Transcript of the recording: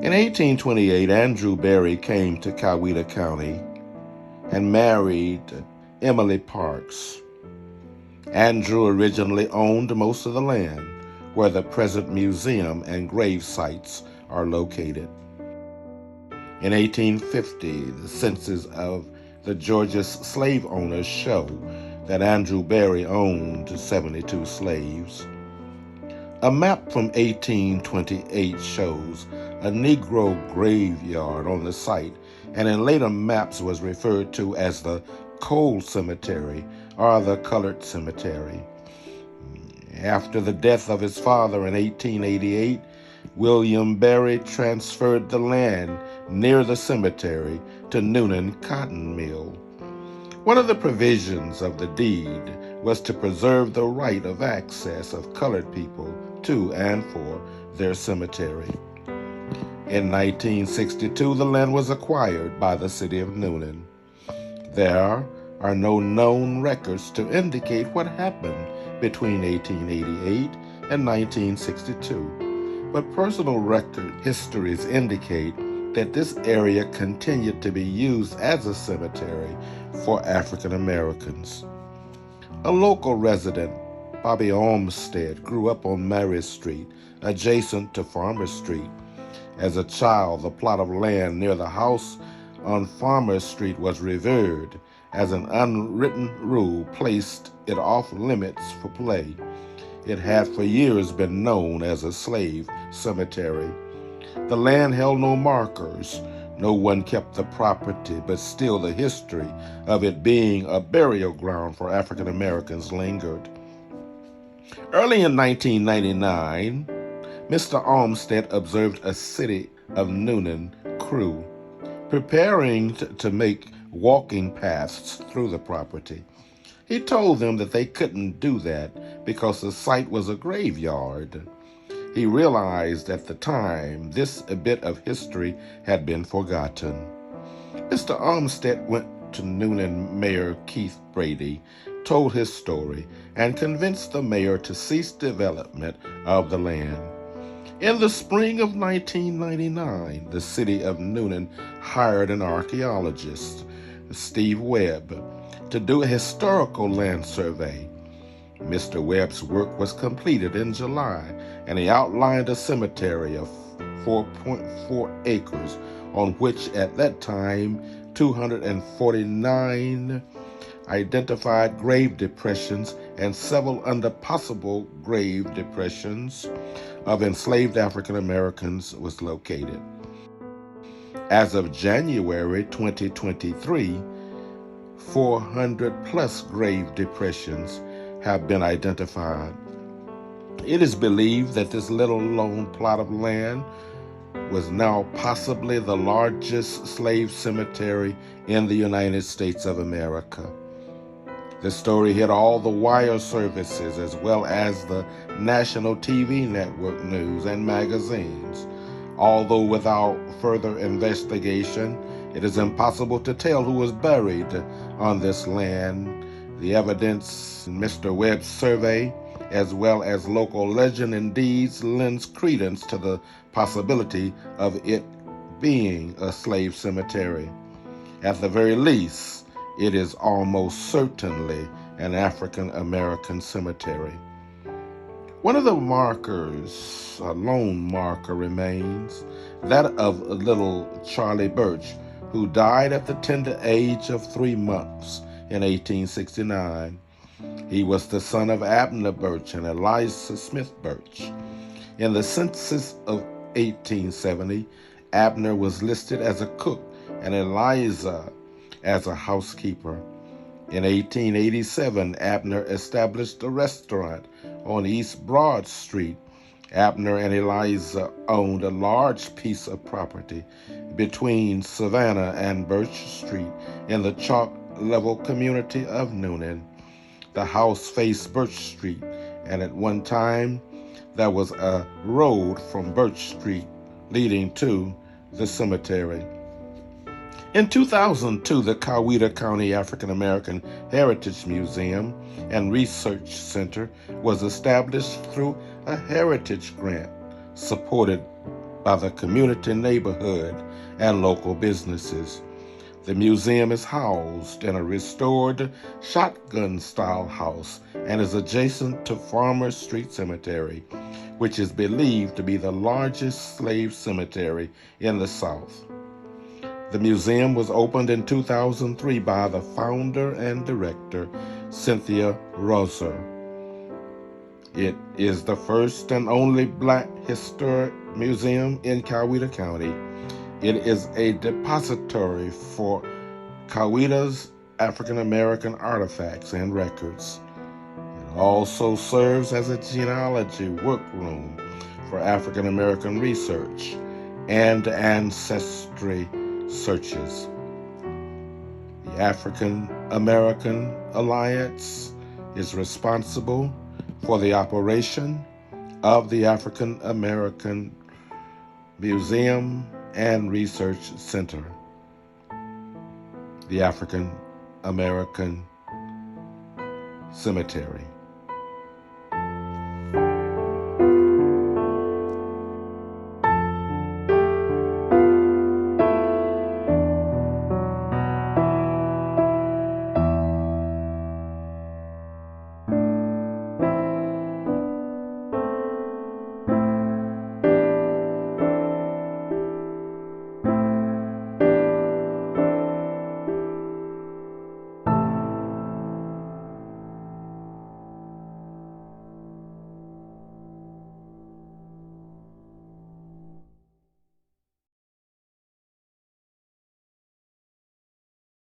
In 1828, Andrew Berry came to Coweta County and married Emily Parks. Andrew originally owned most of the land where the present museum and grave sites are located. In 1850, the census of the Georgia's slave owners show that Andrew Berry owned 72 slaves. A map from 1828 shows a Negro graveyard on the site, and in later maps was referred to as the Coal Cemetery or the Colored Cemetery. After the death of his father in 1888, William Berry transferred the land near the cemetery to Noonan Cotton Mill. One of the provisions of the deed was to preserve the right of access of colored people to and for their cemetery. In 1962, the land was acquired by the city of Noonan. There are no known records to indicate what happened between 1888 and 1962, but personal record histories indicate that this area continued to be used as a cemetery for African Americans. A local resident, Bobby Olmsted, grew up on Mary Street, adjacent to Farmer Street. As a child, the plot of land near the house on Farmer Street was revered as an unwritten rule placed it off limits for play. It had for years been known as a slave cemetery. The land held no markers. No one kept the property, but still the history of it being a burial ground for African Americans lingered. Early in 1999, Mr. Olmsted observed a city of Noonan crew preparing to make walking paths through the property. He told them that they couldn't do that because the site was a graveyard. He realized at the time this bit of history had been forgotten. Mr. Olmsted went to Noonan Mayor Keith Brady, told his story, and convinced the mayor to cease development of the land. In the spring of 1999, the city of Noonan hired an archaeologist, Steve Webb, to do a historical land survey. Mr. Webb's work was completed in July, and he outlined a cemetery of 4.4 acres, on which at that time 249 identified grave depressions and several under possible grave depressions of enslaved African Americans was located. As of January 2023, 400 plus grave depressions have been identified. It is believed that this little lone plot of land was now possibly the largest slave cemetery in the United States of America. The story hit all the wire services as well as the national TV network news and magazines. Although without further investigation, it is impossible to tell who was buried on this land. The evidence in Mr. Webb's survey, as well as local legend and deeds, lends credence to the possibility of it being a slave cemetery. At the very least, it is almost certainly an African American cemetery. One of the markers, a lone marker, remains, that of little Charlie Birch, who died at the tender age of 3 months in 1869. He was the son of Abner Birch and Eliza Smith Birch. In the census of 1870, Abner was listed as a cook and Eliza as a housekeeper. In 1887, Abner established a restaurant on East Broad Street. Abner and Eliza owned a large piece of property between Savannah and Birch Street in the chalk-level community of Noonan. The house faced Birch Street, and at one time there was a road from Birch Street leading to the cemetery. In 2002, the Coweta County African American Heritage Museum and Research Center was established through a heritage grant supported by the community, neighborhood, and local businesses. The museum is housed in a restored shotgun-style house and is adjacent to Farmer Street Cemetery, which is believed to be the largest slave cemetery in the South. The museum was opened in 2003 by the founder and director, Cynthia Rosser. It is the first and only Black historic museum in Coweta County. It is a depository for Coweta's African American artifacts and records. It also serves as a genealogy workroom for African American research and ancestry searches. The African American Alliance is responsible for the operation of the African American Museum and Research Center. The African American Cemetery.